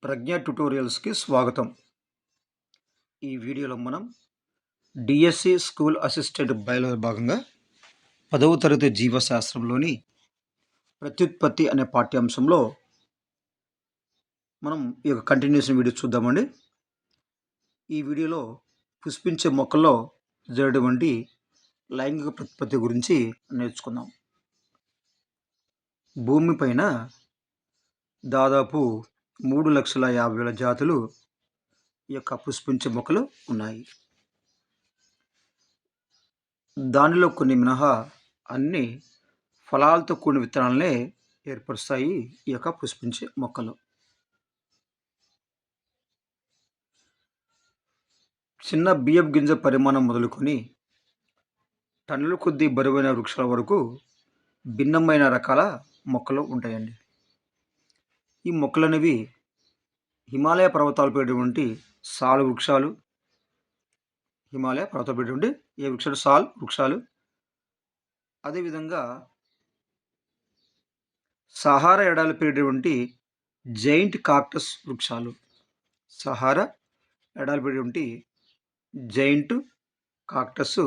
ప్రజ్ఞ ట్యుటోరియల్స్కి స్వాగతం. ఈ వీడియోలో మనం డిఎస్సి స్కూల్ అసిస్టెంట్ బయోలో భాగంగా 10వ తరగతి జీవశాస్త్రంలోని ప్రత్యుత్పత్తి అనే పాఠ్యాంశంలో మనం ఈ యొక్క కంటిన్యూషన్ వీడియో చూద్దామండి. ఈ వీడియోలో పుష్పించే మొక్కల్లో జరిగేటువంటి లైంగిక ప్రత్యుత్పత్తి గురించి నేర్చుకుందాం. భూమిపైన దాదాపు 3,50,000 జాతులు ఈ యొక్క పుష్పించే మొక్కలు ఉన్నాయి. దానిలో కొన్ని మినహా అన్ని ఫలాలతో కూడిన విత్తనాలనే ఏర్పరుస్తాయి ఈ యొక్క పుష్పించే మొక్కలు. చిన్న బియ్యపు గింజ పరిమాణం మొదలుకొని టన్నుల కొద్దీ బరువైన వృక్షాల వరకు భిన్నమైన రకాల మొక్కలు ఉంటాయండి. ఈ మొక్కలనేవి హిమాలయ పర్వతాలపై ఉన్నటువంటి సాల్ వృక్షాలు, హిమాలయ పర్వతాలపై ఉన్నటువంటి ఏ వృక్షాలు సాల్ వృక్షాలు, అదేవిధంగా సహారా ఎడారిలో పెరిగేటువంటి జైంట్ కాక్టస్ వృక్షాలు, సహారా ఎడారిలో పెరిగేటువంటి జైంట్ కాక్టస్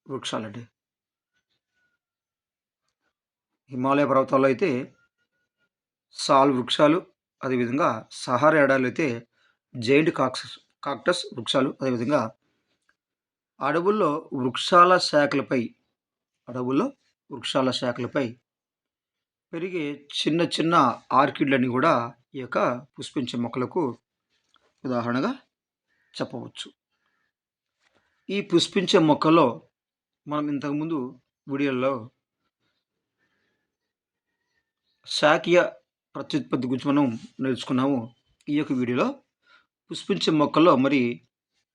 వృక్షాలండి. హిమాలయ పర్వతాల్లో అయితే సాల్ వృక్షాలు, అదేవిధంగా సహారా ఎడారిలో అయితే జైంట్ కాక్టస్ వృక్షాలు, అదేవిధంగా అడవుల్లో వృక్షాల శాఖలపై పెరిగే చిన్న చిన్న ఆర్కిడ్లన్నీ కూడా ఈ యొక్క పుష్పించే మొక్కలకు ఉదాహరణగా చెప్పవచ్చు. ఈ పుష్పించే మొక్కల్లో మనం ఇంతకుముందు వీడియోలో శాఖీయ ప్రత్యుత్పత్తి గురించి మనం నేర్చుకున్నాము. ఈ యొక్క వీడియోలో పుష్పించే మొక్కల్లో మరి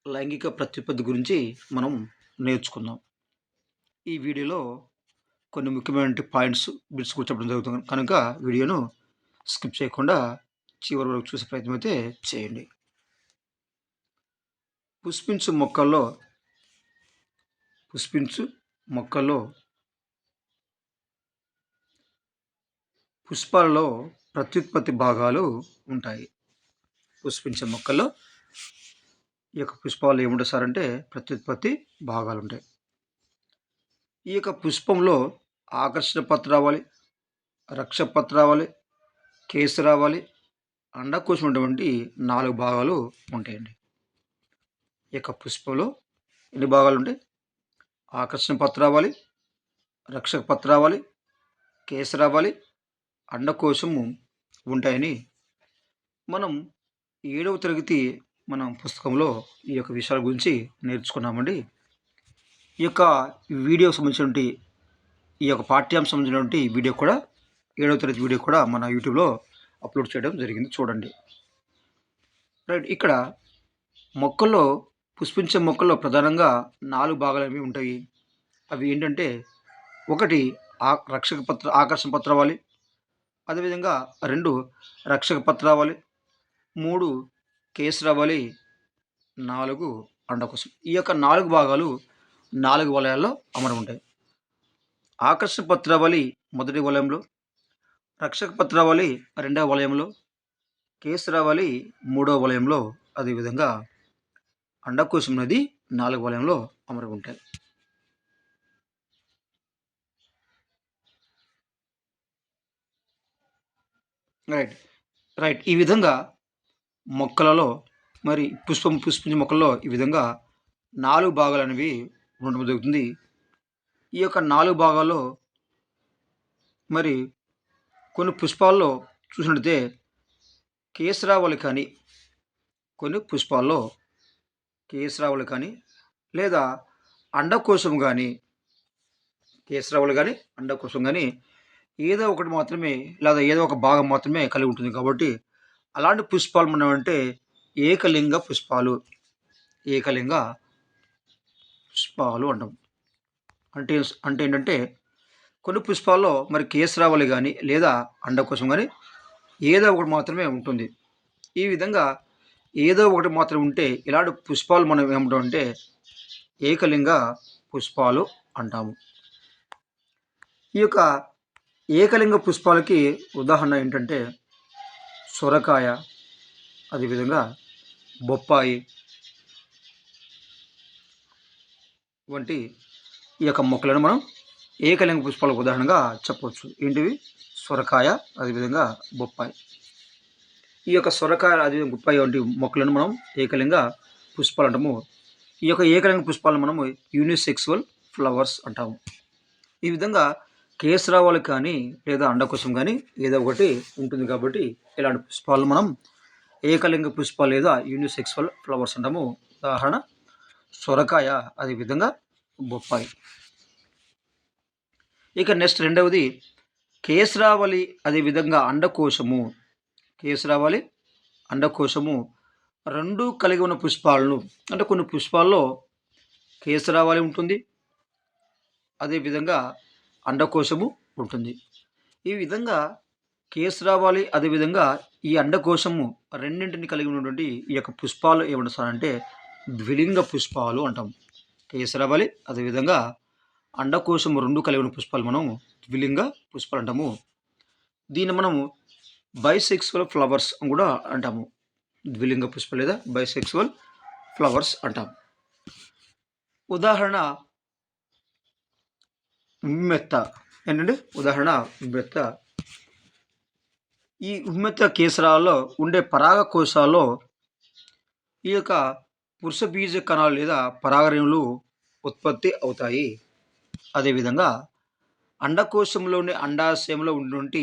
లైంగిక ప్రత్యుత్పత్తి గురించి మనం నేర్చుకుందాం. ఈ వీడియోలో కొన్ని ముఖ్యమైన పాయింట్స్ బిట్స్ కూర్చోవడం జరుగుతుంది కనుక వీడియోను స్కిప్ చేయకుండా చివరి వరకు చూసే ప్రయత్నం అయితే చేయండి. పుష్పించు మొక్కల్లో పుష్పాలలో ప్రత్యుత్పత్తి భాగాలు ఉంటాయి. పుష్పించే మొక్కల్లో ఈ యొక్క పుష్పాలు ఏముంటాయి సార్ అంటే ప్రత్యుత్పత్తి భాగాలు ఉంటాయి. ఈ యొక్క పుష్పంలో ఆకర్షణ పత్రావళి, రక్షక పత్రావళి, కేసు రావాలి, అండకోశం ఉన్నటువంటి 4 భాగాలు ఉంటాయండి. ఈ యొక్క పుష్పంలో ఎన్ని భాగాలు ఉంటాయి? ఆకర్షణ పత్రావళి, రక్షక పత్రావళి, కేసు రావాలి, అండకోశము ఉంటాయని మనం 7వ తరగతి మనం పుస్తకంలో ఈ యొక్క విషయాల గురించి నేర్చుకున్నామండి. ఈ యొక్క వీడియో సంబంధించినటువంటి ఈ యొక్క పాఠ్యాంశం సంబంధించినటువంటి వీడియో కూడా 7వ తరగతి వీడియో కూడా మన యూట్యూబ్లో అప్లోడ్ చేయడం జరిగింది, చూడండి. రైట్, ఇక్కడ పుష్పించే మొక్కల్లో ప్రధానంగా 4 భాగాలు అనేవి ఉంటాయి. అవి ఏంటంటే, 1 ఆకర్షణ పత్రావళి, అదేవిధంగా 2 రక్షక పత్రావళి, 3 కేసు రావాలి, 4 అండకోశం. ఈ యొక్క 4 భాగాలు 4 వలయాల్లో అమరి ఉంటాయి. ఆకర్షణ పత్రావళి మొదటి వలయంలో, రక్షక పత్రావళి 2వ వలయంలో, కేసు రావాలి 3వ వలయంలో, అదేవిధంగా అండకోశం అనేది 4వ వలయంలో అమరి ఉంటాయి. రైట్ ఈ విధంగా మొక్కలలో మరి పుష్పించే మొక్కల్లో ఈ విధంగా 4 భాగాలు అనేవి ఉండడం జరుగుతుంది. ఈ యొక్క 4 భాగాల్లో మరి కొన్ని పుష్పాల్లో చూసినట్లయితే కేసరావళి కానీ, కొన్ని పుష్పాల్లో కేసరావళి కానీ, లేదా అండకోశం కానీ, కేసరావళి కానీ అండకోశం కానీ ఏదో ఒకటి మాత్రమే, లేదా ఏదో ఒక భాగం మాత్రమే కలిగి ఉంటుంది. కాబట్టి అలాంటి పుష్పాలు మనం అంటే ఏకలింగ పుష్పాలు అంటాం. అంటే ఏంటంటే, కొన్ని పుష్పాల్లో మరి కేసరావళి కానీ లేదా అండకోశం కానీ ఏదో ఒకటి మాత్రమే ఉంటుంది. ఈ విధంగా ఏదో ఒకటి మాత్రం ఉంటే ఇలాంటి పుష్పాలు మనం ఏమంటాం అంటే ఏకలింగ పుష్పాలు అంటాము. ఈ యొక్క ఏకలింగ పుష్పాలకి ఉదాహరణ ఏంటంటే సొరకాయ, అదేవిధంగా బొప్పాయి వంటి ఈ యొక్క మొక్కలను మనం ఏకలింగ పుష్పాలకు ఉదాహరణగా చెప్పవచ్చు. ఏంటివి? సొరకాయ, అదేవిధంగా బొప్పాయి. ఈ యొక్క సొరకాయ, అదేవిధంగా బొప్పాయి వంటి మొక్కలను మనం ఏకలింగ పుష్పాలు అంటాము. ఈ యొక్క ఏకలింగ పుష్పాలను మనము యూనిసెక్సువల్ ఫ్లవర్స్ అంటాము. ఈ విధంగా కేసరావాలు కానీ లేదా అండకోశం కానీ ఏదో ఒకటి ఉంటుంది కాబట్టి ఇలాంటి పుష్పాలను మనం ఏకలింగ పుష్పాలు లేదా యూనిసెక్సువల్ ఫ్లవర్స్ అంటాము. ఉదాహరణ సొరకాయ, అదేవిధంగా బొప్పాయి. ఇక నెక్స్ట్ రెండవది కేసరావళి, అదేవిధంగా అండకోశము. కేసరావళి, అండకోశము రెండు కలిగి ఉన్న పుష్పాలను, అంటే కొన్ని పుష్పాల్లో కేసరావళి ఉంటుంది, అదేవిధంగా అండకోశము ఉంటుంది. ఈ విధంగా కేసరావళి, అదేవిధంగా ఈ అండకోశము రెండింటిని కలిగి ఉన్నటువంటి ఈ యొక్క పుష్పాలు ఏమంటారంటే ద్విలింగ పుష్పాలు అంటాం. కేసరావళి, అదేవిధంగా అండకోశము రెండు కలిగి ఉన్న పుష్పాలు మనం ద్విలింగ పుష్పాలు అంటాము. దీన్ని మనము బైసెక్సువల్ ఫ్లవర్స్ అని కూడా అంటాము. ద్విలింగ పుష్పాలు లేదా బైసెక్సువల్ ఫ్లవర్స్ అంటాం. ఉదాహరణ ఉమ్మెత్త. ఏంటంటే ఉదాహరణ ఉమ్మెత్త. ఈ ఉమ్మెత్త కేసరాల్లో ఉండే పరాగ కోశాల్లో ఈ యొక్క పురుష బీజ కణాలు లేదా పరాగరేణులు ఉత్పత్తి అవుతాయి. అదేవిధంగా అండకోశంలోని అండాశయంలో ఉన్నటువంటి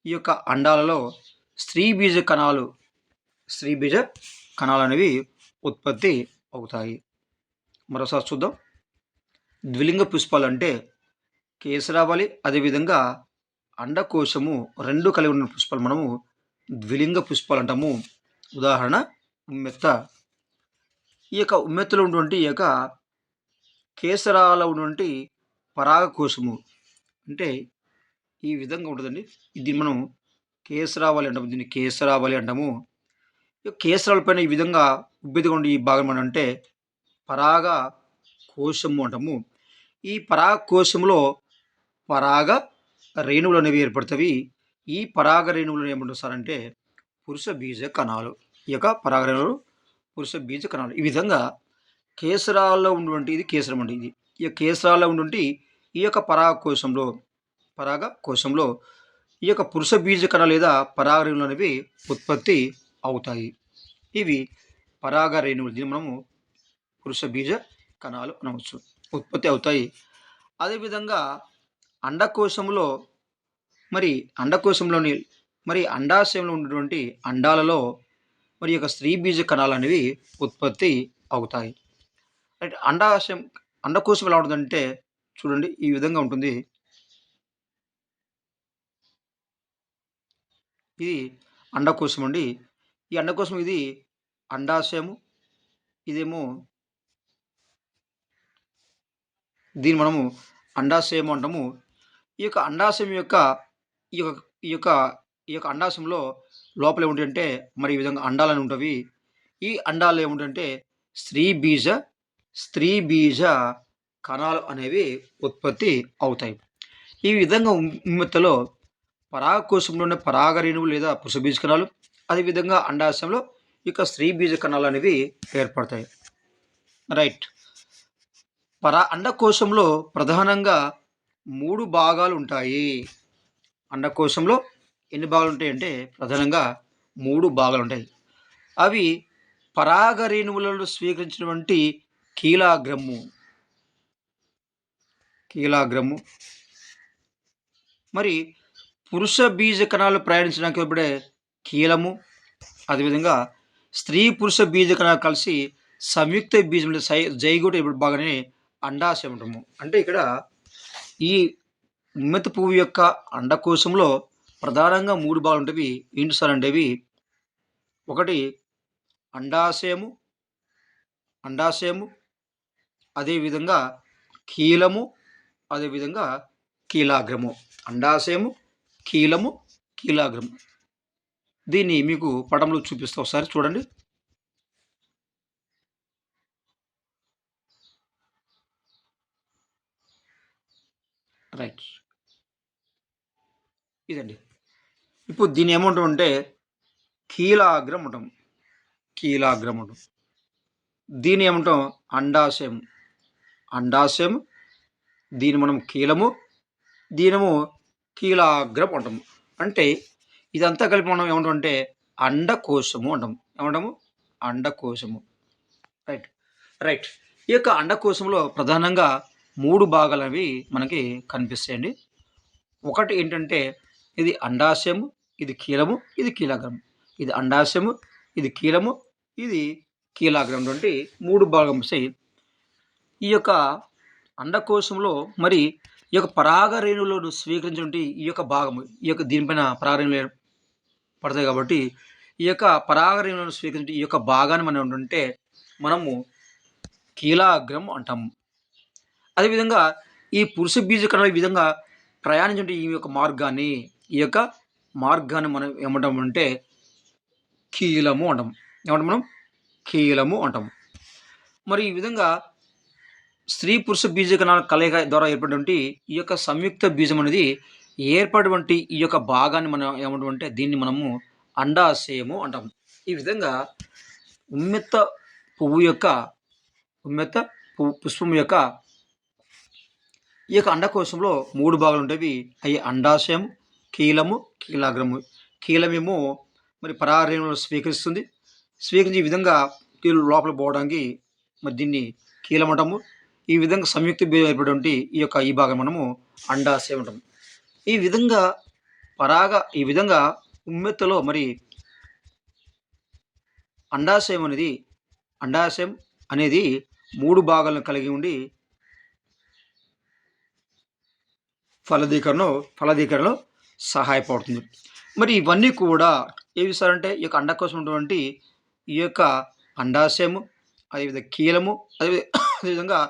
ఈ యొక్క అండాలలో స్త్రీ బీజ కణాలు అనేవి ఉత్పత్తి అవుతాయి. మరోసారి చూద్దాం. ద్విలింగ పుష్పాలు అంటే కేసరావళి, అదేవిధంగా అండకోశము రెండు కలిగి ఉన్న పుష్పాలు మనము ద్విలింగ పుష్పాలు అంటాము. ఉదాహరణ ఉమ్మెత్త. ఈ యొక్క ఉమ్మెత్తలో ఉన్నటువంటి ఈ యొక్క కేసరాలో ఉన్నటువంటి పరాగకోశము అంటే ఈ విధంగా ఉంటుందండి. దీన్ని మనం కేసరావళి అంటాము. దీన్ని కేసరావళి అంటాము. కేసరాల పైన ఈ విధంగా ఉబ్బెత్తుగా ఉండే ఈ భాగం మనం అంటే పరాగ కోశము అంటాము. ఈ పరాగ కోశంలో పరాగ రేణువులు అనేవి ఏర్పడతాయి. ఈ పరాగ రేణువులు ఏమంటారంటే పురుష బీజ కణాలు. ఈ యొక్క పరాగ రేణువులు పురుష బీజ కణాలు. ఈ విధంగా కేసరాల్లో ఉన్నటువంటి ఇది కేసరం అండి. ఇది ఈ కేసరాల్లో ఉన్నటువంటి ఈ యొక్క పరాగ కోశంలో ఈ యొక్క పురుష బీజ కణాలు లేదా పరాగ రేణువులు అనేవి ఉత్పత్తి అవుతాయి. ఇవి పరాగ రేణువులు. దీన్ని మనము పురుష బీజ కణాలు అనవచ్చు. ఉత్పత్తి అవుతాయి. అదేవిధంగా అండకోశంలో అండకోశంలోని అండాశయంలో ఉన్నటువంటి అండాలలో మరి యొక్క స్త్రీ బీజ కణాలు అనేవి ఉత్పత్తి అవుతాయి. అంటే అండకోశం ఎలా ఉంటుందంటే చూడండి ఈ విధంగా ఉంటుంది. ఇది అండకోశం అండి. ఈ అండకోశం ఇది అండాశయము, ఇదేమో దీన్ని మనము అండాశయం అంటాము. ఈ యొక్క అండాశయం యొక్క ఈ యొక్క ఈ యొక్క ఈ యొక్క అండాశయంలో లోపల ఏముంటాయంటే మరి ఈ విధంగా అండాలని ఉంటవి. ఈ అండాలు ఏముంటాయంటే స్త్రీ బీజ కణాలు అనేవి ఉత్పత్తి అవుతాయి. ఈ విధంగా ఉమ్మెత్తలో పరాగకోశంలో ఉన్న పరాగ రేణువులు లేదా పురుషబీజ కణాలు, అదేవిధంగా అండాశయంలో ఇక స్త్రీ బీజ కణాలు అనేవి ఏర్పడతాయి. రైట్. అండకోశంలో ప్రధానంగా 3 భాగాలు ఉంటాయి. అండకోశంలో ఎన్ని భాగాలు ఉంటాయంటే ప్రధానంగా 3 భాగాలు ఉంటాయి. అవి పరాగ రేణువులను స్వీకరించినటువంటి కీలాగ్రము మరి పురుష బీజ కణాలు ప్రయాణించడానికి ఇప్పుడే కీలము, అదేవిధంగా స్త్రీ పురుష బీజ కణాలు కలిసి సంయుక్త బీజం జైగోట్ భాగాన్ని అండాశయం అంటాము. అంటే ఇక్కడ ఈ ఉమ్మెత్త పువ్వు యొక్క అండకోశంలో ప్రధానంగా 3 భాగాలు ఉంటాయి. ఏంటి సార్ అంటే అవి ఒకటి అండాశయము, అదేవిధంగా కీలము, అదేవిధంగా కీలాగ్రము. అండాశయము, కీలాగ్రము. దీన్ని మీకు పటంలో చూపిస్తా, ఒకసారి చూడండి. రైట్. ఇదండి. ఇప్పుడు దీని ఏమంటాం అంటే కీలాగ్రం అంటాం. కీలాగ్రం అంటాం. దీన్ని ఏమంటాం? అండాశయం. అండాశయం. దీన్ని మనం కీలము. దీనము కీలాగ్రం అంటాము. అంటే ఇదంతా కలిపి మనం ఏమంటామంటే అండకోశము అంటాం. ఏమంటాము? అండకోశము. రైట్. రైట్. ఈ యొక్క అండకోశంలో ప్రధానంగా 3 భాగాలవి మనకి కనిపిస్తాయండి. ఒకటి ఏంటంటే ఇది అండాశయము, ఇది కీలము, ఇది కీలాగ్రం. ఇది అండాశయము, ఇది కీలము, ఇది కీలాగ్రం వంటి 3 భాగంసై ఈ యొక్క అండకోశంలో మరి ఈ యొక్క పరాగ రేణువులను స్వీకరించినటువంటి ఈ యొక్క భాగము, ఈ యొక్క దీనిపైన పరాగ రేణువులు పడతాయి కాబట్టి ఈ యొక్క పరాగ రేణువులను స్వీకరించే ఈ యొక్క భాగాన్ని మనం ఏంటంటే మనము కీలాగ్రం అంటాము. అదేవిధంగా ఈ పురుష బీజ కణాలు ఈ విధంగా ప్రయాణించే ఈ యొక్క మార్గాన్ని మనం ఏమంటామంటే కీలము అంటాం. ఏమంటాం మనం? కీలము అంటాం. మరి ఈ విధంగా స్త్రీ పురుష బీజ కణాల కలయిక ద్వారా ఏర్పడినటువంటి ఈ యొక్క సంయుక్త బీజం అనేది ఏర్పడినటువంటి ఈ యొక్క భాగాన్ని మనం ఏమంటామంటే దీన్ని మనము అండాశయము అంటాం. ఈ విధంగా ఉమ్మెత్త పువ్వు యొక్క పుష్పం యొక్క ఈ యొక్క అండకోశంలో 3 భాగాలు ఉంటాయి. అవి అండాశయం, కీలము, కీలాగ్రము. కీలమేమో మరి పరాగరేణువులను స్వీకరిస్తుంది. స్వీకరించి ఈ విధంగా లోపల పోవడానికి మరి దీన్ని కీలం అంటాము. ఈ విధంగా సంయుక్త బీజం ఏర్పడినటువంటి ఈ భాగం మనము అండాశయం అంటాము. ఈ విధంగా ఉమ్మెత్తలో మరి అండాశయం అనేది 3 భాగాలను కలిగి ఉండి ఫలదీకరణలో సహాయపడుతుంది. మరి ఇవన్నీ కూడా ఏవి సార్ అంటే ఈ యొక్క అండకోశం ఉన్నటువంటి ఈ యొక్క అండాశయము, అదేవిధంగా కీలము, అదేవిధంగా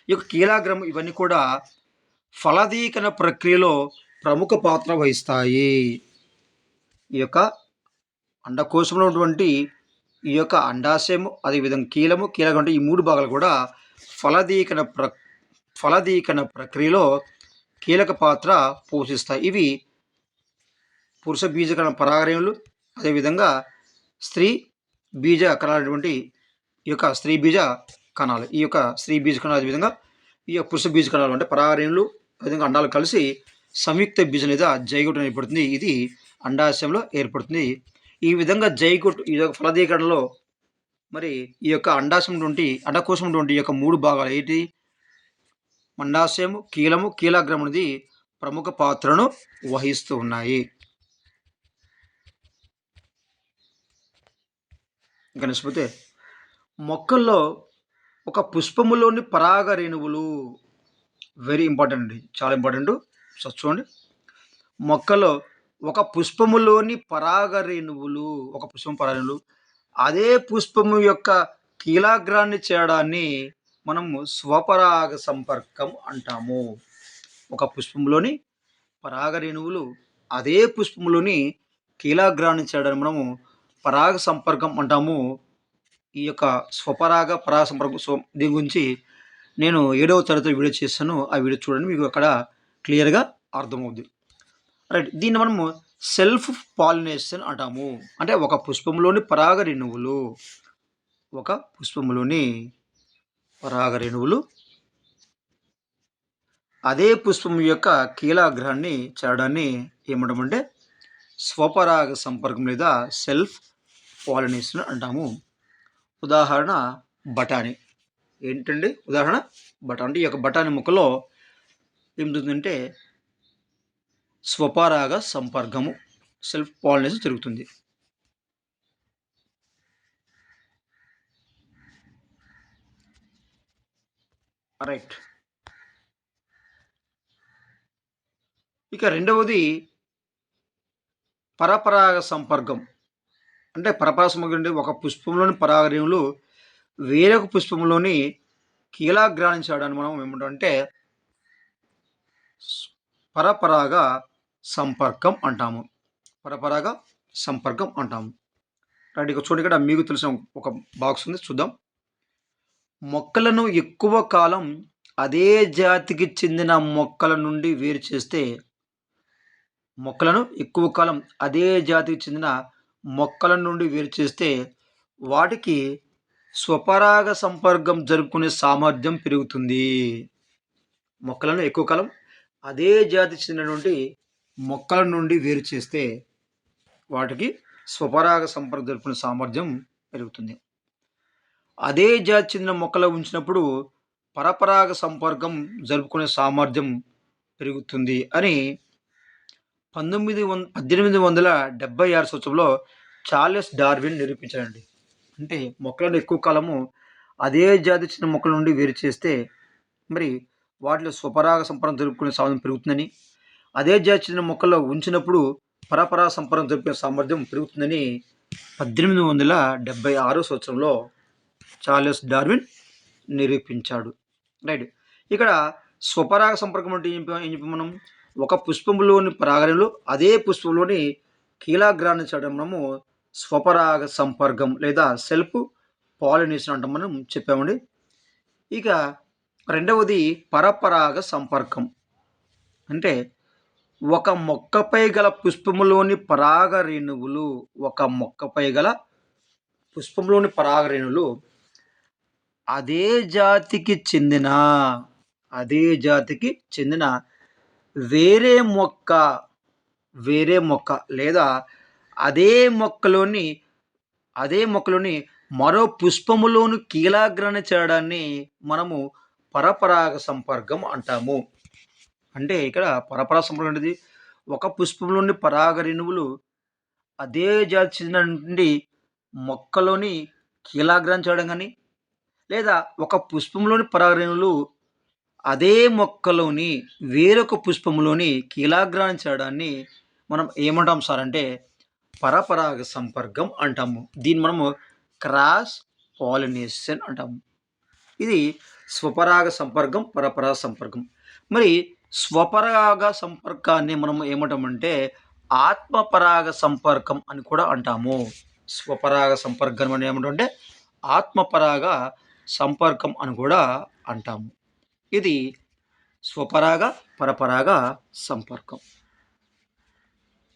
ఈ యొక్క కీలాగ్రము ఇవన్నీ కూడా ఫలదీకరణ ప్రక్రియలో ప్రముఖ పాత్ర వహిస్తాయి. ఈ యొక్క అండకోశంలో ఉన్నటువంటి ఈ యొక్క అండాశయము, అదేవిధంగా కీలము అంటే ఈ 3 భాగాలు కూడా ఫలదీకరణ ప్రక్రియలో కీలక పాత్ర పోషిస్తాయి. ఇవి పురుష బీజకణ పరాగరేణులు, అదేవిధంగా స్త్రీ బీజ కణాలటువంటి ఈ యొక్క స్త్రీ బీజ కణాలు. ఈ యొక్క స్త్రీ బీజ కణాలు అదేవిధంగా ఈ యొక్క పురుష బీజ కణాలు అంటే పరాగరేణులు అదేవిధంగా అండాలు కలిసి సంయుక్త బీజం లేదా జైగోట్ ఏర్పడుతుంది. ఇది అండాశయంలో ఏర్పడుతుంది. ఈ విధంగా జైగోట్ ఈ యొక్క ఫలదీకరణలో మరి ఈ యొక్క అండకోశం ఈ యొక్క 3 భాగాలు ఏంటి? అండాశయము, కీలాగ్రం అనేది ప్రముఖ పాత్రను వహిస్తూ ఉన్నాయి. గణేశపోతే మొక్కల్లో ఒక పుష్పములోని పరాగ రేణువులు వెరీ ఇంపార్టెంట్ అండి, చాలా ఇంపార్టెంట్. చూడండి, మొక్కలో ఒక పుష్పములోని పరాగ రేణువులు అదే పుష్పము యొక్క కీలాగ్రాన్ని చేయడాన్ని మనము స్వపరాగ సంపర్కం అంటాము. ఒక పుష్పంలోని పరాగ రేణువులు అదే పుష్పంలోని కీలాగ్రాన్ని చేయడాన్ని మనము పరాగ సంపర్కం అంటాము. ఈ యొక్క పరాగ సంపర్కం దీని గురించి నేను 7వ తరగతి వీడియో చేస్తాను. ఆ వీడియో చూడండి, మీకు అక్కడ క్లియర్గా అర్థమవుద్ది. రైట్. దీన్ని మనము సెల్ఫ్ పాలినేషన్ అంటాము. అంటే ఒక పుష్పంలోని పరాగ రేణువులు అదే పుష్పం యొక్క కీలాగ్రాన్ని చేయడాన్ని ఏమంటామంటే స్వపరాగ సంపర్కం లేదా సెల్ఫ్ పాలినేషన్ అంటాము. ఉదాహరణ బఠానీ. ఏంటండి ఉదాహరణ? బఠానీ. ఈ యొక్క బఠానీ మొక్కలో ఏమిటంటే స్వపరాగ సంపర్కము సెల్ఫ్ పాలినేషన్ జరుగుతుంది. రైట్. ఇక రెండవది పరపరాగ సంపర్కం. అంటే పరపరాగ సంపర్కం అంటే ఒక పుష్పంలోని పరాగరేణువులు వేరొక పుష్పంలోని కీలాగ్రాన్ని చేయడాన్ని మనం ఏమంటామంటే పరపరాగ సంపర్కం అంటాము. రైట్. ఇక చూడండి, ఇక్కడ మీకు తెలిసిన ఒక బాక్స్ ఉంది, చూద్దాం. మొక్కలను ఎక్కువ కాలం అదే జాతికి చెందిన మొక్కల నుండి వేరు చేస్తే మొక్కల నుండి వేరు చేస్తే వాటికి స్వపరాగ సంపర్కం జరుపుకునే సామర్థ్యం పెరుగుతుంది. మొక్కలను ఎక్కువ కాలం అదే జాతి చెందినటువంటి మొక్కల నుండి వేరు చేస్తే వాటికి స్వపరాగ సంపర్కం జరుపుకునే సామర్థ్యం పెరుగుతుంది. అదే జాతి చెందిన మొక్కలు ఉంచినప్పుడు పరపరాగ సంపర్కం జరుపుకునే సామర్థ్యం పెరుగుతుంది అని 1876 సంవత్సరంలో చార్లెస్ డార్విన్ నిరూపించాడండి. అంటే మొక్కలను ఎక్కువ కాలము అదే జాతి చెందిన మొక్కల నుండి వేరు చేస్తే మరి వాటిలో స్వపరాగ సంపర్కం జరుపుకునే సామర్థ్యం పెరుగుతుందని, అదే జాతి చెందిన మొక్కల్లో ఉంచినప్పుడు పరపరాగ సంపర్కం జరుపుకునే సామర్థ్యం పెరుగుతుందని 1876 సంవత్సరంలో చార్లెస్ డార్విన్ నిరూపించాడు. రైట్. ఇక్కడ స్వపరాగ సంపర్కం అంటే ఏం చెప్పి మనం ఒక పుష్పంలోని పరాగణలు అదే పుష్పంలోని కీలాగ్రాన్ని చేయడం మనము స్వపరాగ సంపర్కం లేదా సెల్ఫ్ పాలినేషన్ అంటాం మనం చెప్పామండి. ఇక రెండవది పరపరాగ సంపర్కం. అంటే ఒక మొక్కపై గల పుష్పములోని పరాగ రేణువులు అదే జాతికి చెందిన వేరే మొక్క లేదా అదే మొక్కలోని మరో పుష్పములోని కీలాగ్రాన్ని చేయడాన్ని మనము పరపరాగ సంపర్కం అంటాము. అంటే ఇక్కడ పరపరాగ సంపర్కం అనేది ఒక పుష్పంలోని పరాగ రేణువులు అదే జాతి చెందిన నుండి మొక్కలోని కీలాగ్రాన్ని చేయడం కానీ, లేదా ఒక పుష్పంలోని పరాగ రేణువులు అదే మొక్కలోని వేరొక పుష్పంలోని కీలాగ్రాన్ని చేయడాన్ని మనం ఏమంటాం సార్ అంటే పరపరాగ సంపర్కం అంటాము. దీన్ని మనము క్రాస్ పాలినేషన్ అంటాము. ఇది స్వపరాగ సంపర్కం, పరపరాగ సంపర్కం. మరి స్వపరాగ సంపర్కాన్ని మనం ఏమంటామంటే ఆత్మపరాగ సంపర్కం అని కూడా అంటాము. స్వపరాగ సంపర్కం అని ఏమంటామంటే ఆత్మపరాగ సంపర్కం అని కూడా అంటాము. ఇది స్వపరాగ, పరపరాగ సంపర్కం.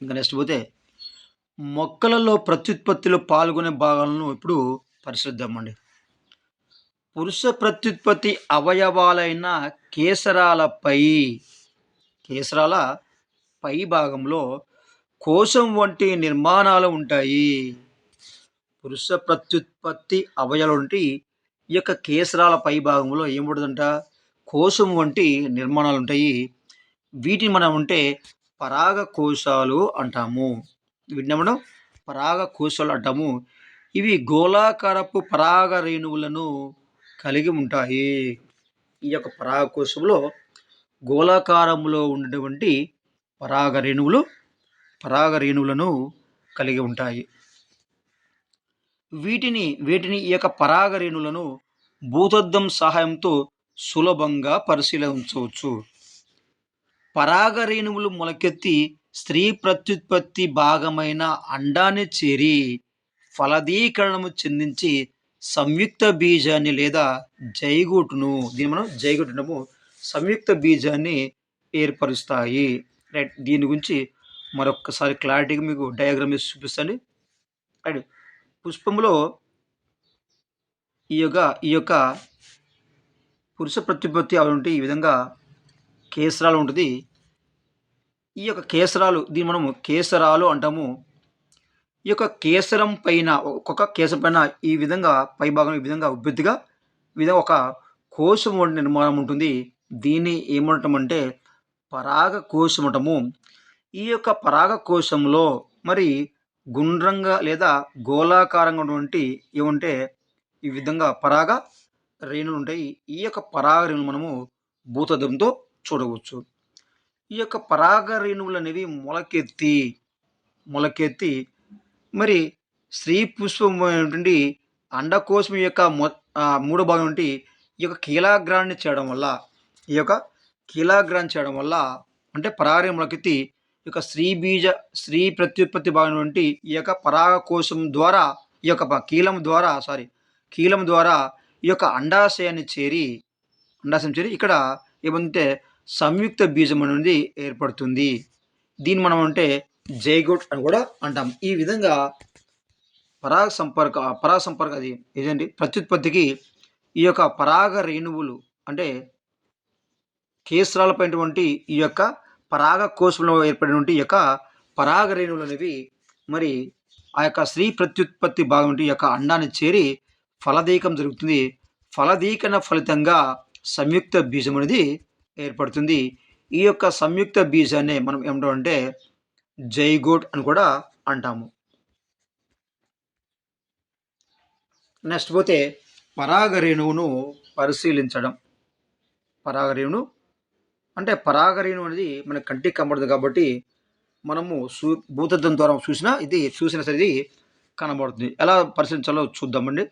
ఇంకా నెక్స్ట్ పోతే మొక్కలలో ప్రత్యుత్పత్తిలో పాల్గొనే భాగాలను ఇప్పుడు పరిశీలిద్దామండి. పురుష ప్రత్యుత్పత్తి అవయవాలైన కేసరాల పై భాగంలో కోశం వంటి నిర్మాణాలు ఉంటాయి. పురుష ప్రత్యుత్పత్తి అవయవాలు వంటి ఈ యొక్క కేసరాల పై భాగంలో ఏముంటుందంట కోశం వంటి నిర్మాణాలు ఉంటాయి. వీటిని మనం అంటే పరాగ కోశాలు అంటాము. వీటిని మనం పరాగ కోశాలు అంటాము. ఇవి గోళాకారపు పరాగ రేణువులను కలిగి ఉంటాయి. ఈ యొక్క పరాగ కోశంలో గోళాకారంలో ఉన్నటువంటి పరాగ రేణువులను కలిగి ఉంటాయి. వీటిని ఈ యొక్క పరాగ రేణువులను భూతద్దం సహాయంతో సులభంగా పరిశీలించవచ్చు. పరాగ రేణువులు మొలకెత్తి స్త్రీ ప్రత్యుత్పత్తి భాగమైన అండాన్ని చేరి ఫలదీకరణము చెందించి సంయుక్త బీజాన్ని లేదా జైగోటును దీన్ని మనం జైగోటు సంయుక్త బీజాన్ని ఏర్పరుస్తాయి. రైట్. దీని గురించి మరొకసారి క్లారిటీగా మీకు డయాగ్రామ్ వేసి చూపిస్తాండి. రైట్. పుష్పంలో ఈ యొక్క పురుష ప్రత్యుత్పత్తి అవి ఈ విధంగా కేసరాలు ఉంటుంది. ఈ యొక్క కేసరాలు దీన్ని మనము కేసరాలు అంటాము. ఈ యొక్క కేసరం పైన ఒక్కొక్క కేసరం పైన ఈ విధంగా పై భాగం ఈ విధంగా ఉబ్బెత్తుగా ఈ విధంగా ఒక కోశం వంటి నిర్మాణం ఉంటుంది. దీన్ని ఏమంటామంటే పరాగ కోశం అంటాము. ఈ యొక్క పరాగ కోశంలో మరి గుండ్రంగా లేదా గోళాకారంగా ఉన్నటువంటి ఏమంటే ఈ విధంగా పరాగ రేణువులు ఉంటాయి. ఈ యొక్క పరాగ రేణువులు మనము భూతద్దంతో చూడవచ్చు. ఈ యొక్క పరాగ రేణువులు అనేవి మొలకెత్తి మరి స్త్రీ పుష్పం ఏంటంటే అండకోశం యొక్క మూడో భాగం నుండి ఈ యొక్క కీలాగ్రాన్ని చేయడం వల్ల అంటే పరాగ మొలకెత్తి ఈ యొక్క స్త్రీ ప్రత్యుత్పత్తి భాగం నుండి ఈ యొక్క పరాగ కోశం ద్వారా ఈ యొక్క కీలం ద్వారా ఈ యొక్క అండాశయాన్ని చేరి ఇక్కడ ఏమంటే సంయుక్త బీజం అనేది ఏర్పడుతుంది. దీన్ని మనం అంటే జైగోట్ అని కూడా అంటాం. ఈ విధంగా పరాగ సంపర్క అది ఇదండి ప్రత్యుత్పత్తికి ఈ యొక్క పరాగ రేణువులు అంటే కేసరాలపైనటువంటి ఈ యొక్క పరాగ కోశంలో ఏర్పడినటువంటి ఈ యొక్క పరాగ రేణువులు అనేవి మరి ఆ యొక్క స్త్రీ ప్రత్యుత్పత్తి భాగం ఈ యొక్క అండాన్ని చేరి ఫలదీకం జరుగుతుంది. ఫలదీకరణ ఫలితంగా సంయుక్త బీజం అనేది ఏర్పడుతుంది. ఈ యొక్క సంయుక్త బీజాన్ని మనం ఏమంటామంటే జైగోట్ అని కూడా అంటాము. నెక్స్ట్ పోతే పరాగ రేణువును పరిశీలించడం. పరాగ రేణువు అంటే పరాగ రేణువు అనేది మన కంటికి కనబడదు కాబట్టి మనము భూతద్దం ద్వారా చూసినా సరే ఇది కనబడుతుంది. ఎలా పరిశీలించాలో చూద్దామండి.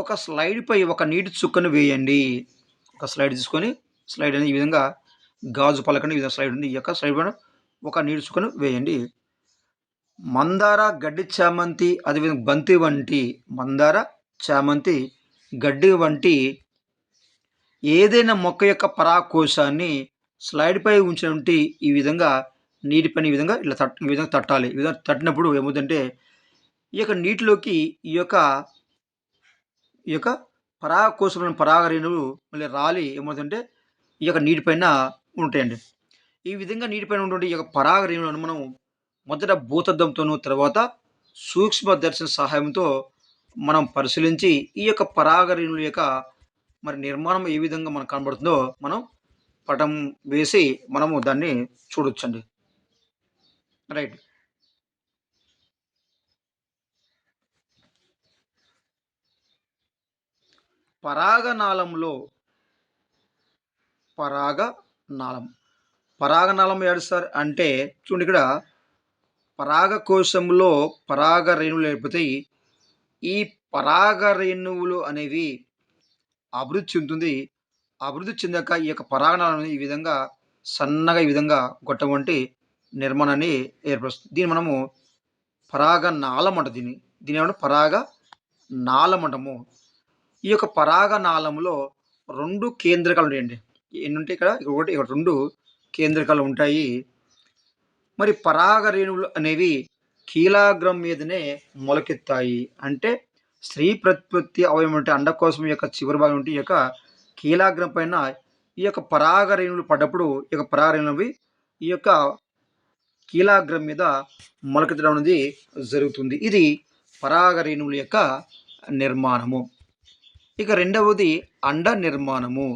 ఒక స్లైడ్పై ఒక నీటి చుక్కను వేయండి. ఒక స్లైడ్ తీసుకొని స్లైడ్ అనేది ఈ విధంగా గాజు పలకని ఈ విధంగా స్లైడ్ ఉంది. ఈ యొక్క స్లైడ్ పైన ఒక నీటి చుక్కను వేయండి. మందార, గడ్డి చామంతి, అదేవిధంగా బంతి వంటి మందార, చామంతి, గడ్డి వంటి ఏదైనా మొక్క యొక్క పరాగకోశాన్ని స్లైడ్పై ఉంచినటువంటి ఈ విధంగా నీటిపైన ఈ విధంగా ఈ విధంగా తట్టాలి. ఈ విధంగా తట్టినప్పుడు ఏమవుతుందంటే ఈ యొక్క నీటిలోకి ఈ యొక్క పరాగకోశంలోని పరాగ రేణువులు మళ్ళీ రాలి ఏమవుతుందంటే ఈ యొక్క నీటిపైన ఉంటాయండి. ఈ విధంగా నీటిపైన ఉన్నటువంటి ఈ యొక్క పరాగ రేణువులను మనం మొదట భూతద్దంతోనూ తర్వాత సూక్ష్మదర్శన సహాయంతో మనం పరిశీలించి ఈ యొక్క పరాగ రేణువుల యొక్క మరి నిర్మాణం ఏ విధంగా మనకు కనబడుతుందో మనం పటం వేసి మనము దాన్ని చూడొచ్చండి. రైట్. పరాగనాళంలో పరాగనాళం ఏడు సార్ అంటే చూడండి, ఇక్కడ పరాగకోశంలో పరాగ రేణువులు ఏర్పడతాయి. ఈ పరాగ రేణువులు అనేవి అభివృద్ధి చెందుతుంది. అభివృద్ధి చెందాక ఈ యొక్క పరాగనాళం ఈ విధంగా సన్నగా ఈ విధంగా గొట్టం వంటి నిర్మాణాన్ని ఏర్పరుస్తుంది. దీన్ని మనము పరాగనాళం అంట. దీని ఏమంటే పరాగ నాళం అంటాము. ఈ యొక్క పరాగనాళంలో 2 కేంద్రకాలు ఉంటాయండి. ఎన్ని ఉంటాయి ఇక్కడ? ఒకటి 2 కేంద్రకాలు ఉంటాయి. మరి పరాగ రేణువులు అనేవి కీలాగ్రం మీదనే మొలకెత్తాయి. అంటే స్త్రీ ప్రత్యుత్పత్తి అవయవం అంటే అండకోశం యొక్క చివరి భాగం ఉంటే ఈ యొక్క కీలాగ్రం పైన ఈ యొక్క పరాగ రేణువులు పడ్డప్పుడు ఈ యొక్క పరాగ రేణువులు ఈ యొక్క కీలాగ్రం మీద మొలకెత్తడం అనేది జరుగుతుంది. ఇది పరాగ రేణువుల యొక్క నిర్మాణము. ఇక రెండవది అండ నిర్మాణము.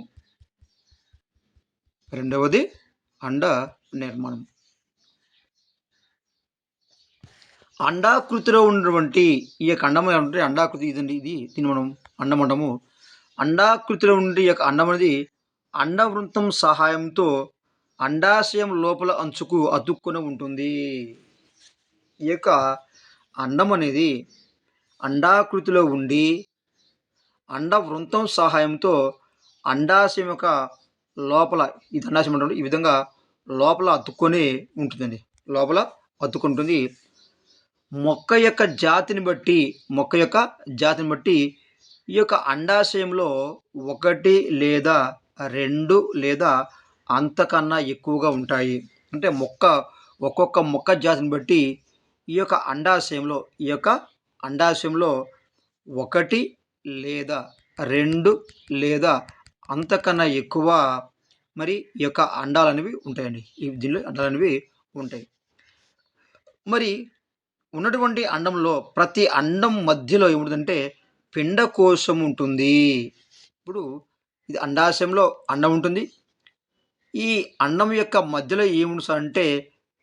అండాకృతిలో ఉన్నటువంటి ఈ యొక్క అండం అంటే అండాకృతి ఇదండి. దీన్ని మనం అండం అంటాము. అండాకృతిలో ఉండే ఈ యొక్క అండం అనేది అండవృంతం సహాయంతో అండాశయం లోపల అంచుకు అతుక్కుని ఉంటుంది. ఈ యొక్క అండం అనేది అండాకృతిలో ఉండి అండవృంతం సహాయంతో అండాశయం యొక్క లోపల ఇది అండాశయం ఉంటుంది. ఈ విధంగా లోపల అతుక్కొని ఉంటుందండి. లోపల అతుక్కుంటుంది. మొక్క యొక్క జాతిని బట్టి ఈ యొక్క అండాశయంలో 1 లేదా 2 లేదా అంతకన్నా ఎక్కువగా ఉంటాయి. అంటే ఒక్కొక్క మొక్క జాతిని బట్టి ఈ యొక్క అండాశయంలో 1 లేదా 2 లేదా అంతకన్నా ఎక్కువ మరి ఈ యొక్క అండాలు అనేవి ఉంటాయండి. దీనిలో అండాలు అనేవి ఉంటాయి. మరి ఉన్నటువంటి అండంలో ప్రతి అండం మధ్యలో ఏముంటుందంటే పిండకోశం ఉంటుంది. ఇప్పుడు ఇది అండాశయంలో అండం ఉంటుంది. ఈ అండం యొక్క మధ్యలో ఏముంటుంది సార్ అంటే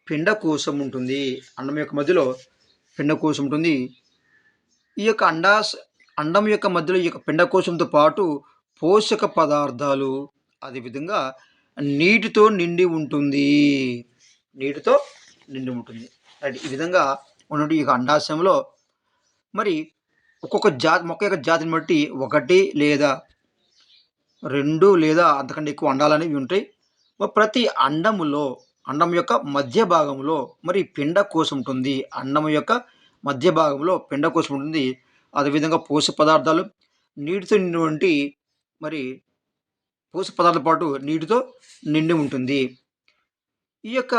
పిండకోశం ఉంటుంది. అండం యొక్క మధ్యలో పిండకోశం ఉంటుంది. ఈ యొక్క అండం యొక్క మధ్యలో ఈ యొక్క పిండకోశంతో పాటు పోషక పదార్థాలు అదేవిధంగా నీటితో నిండి ఉంటుంది. రైట్. ఈ విధంగా ఉన్నటువంటి ఈ అండాశయంలో మరి ఒక్కొక్క మొక్క యొక్క జాతిని బట్టి 1 లేదా 2 లేదా అంతకంటే ఎక్కువ అండాలు అనేవి ఉంటాయి. ప్రతి అండం యొక్క మధ్య భాగంలో మరి పిండకోశం ఉంటుంది. అండం యొక్క మధ్య భాగంలో పిండకోశం ఉంటుంది. అదేవిధంగా పోషక పదార్థాలు నీటితో నిండినటువంటి మరి పోషక పదార్థాలతో పాటు నీటితో నిండి ఉంటుంది. ఈ యొక్క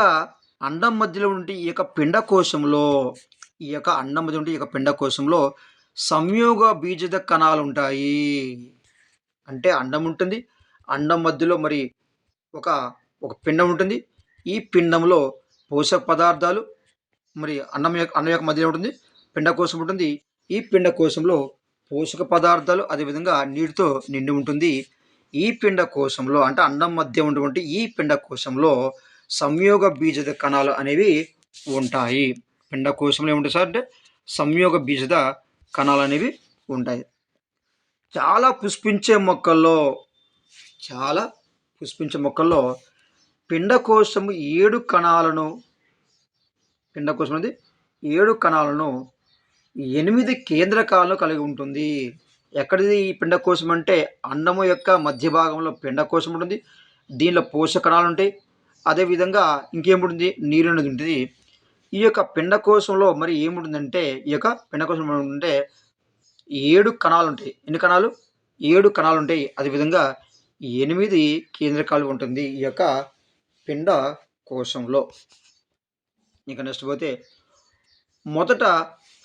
అండం మధ్యలో ఉండే ఈ యొక్క పిండకోశంలో ఈ యొక్క అండం మధ్య ఉంటే ఈ యొక్క పిండకోశంలో సంయోగ బీజద కణాలు ఉంటాయి. అంటే అండం ఉంటుంది. అండం మధ్యలో మరి ఒక ఒక పిండం ఉంటుంది. ఈ పిండంలో పోషక పదార్థాలు మరి అన్నం యొక్క మధ్యలో ఉంటుంది. పిండకోశం ఉంటుంది. ఈ పిండకోశంలో పోషక పదార్థాలు అదేవిధంగా నీటితో నిండి ఉంటుంది. ఈ పిండకోశంలో అంటే అండం మధ్య ఉన్నటువంటి ఈ పిండకోశంలో సంయోగ బీజద కణాలు అనేవి ఉంటాయి. పిండకోశంలో ఏముంటాయి సార్ అంటే సంయోగ బీజద కణాలు అనేవి ఉంటాయి. చాలా పుష్పించే మొక్కల్లో పిండకోశం 7 కణాలను 8 కేంద్రకాలను కలిగి ఉంటుంది. ఎక్కడిది ఈ పిండకోశం అంటే అండము యొక్క మధ్య భాగంలో పిండకోశం ఉంటుంది. దీనిలో పోషక కణాలు ఉంటాయి. అదేవిధంగా ఇంకేముంటుంది, నీరు అనేది ఉంటుంది. ఈ యొక్క పిండకోశంలో మరి ఏముంటుందంటే ఈ యొక్క పిండకోశం అంటే 7 కణాలు ఉంటాయి. ఎన్ని కణాలు? 7 కణాలు ఉంటాయి. అదేవిధంగా 8 కేంద్రకాలు ఉంటుంది ఈ యొక్క పిండ కోశంలో. ఇంకా నెక్స్ట్ పోతే మొదట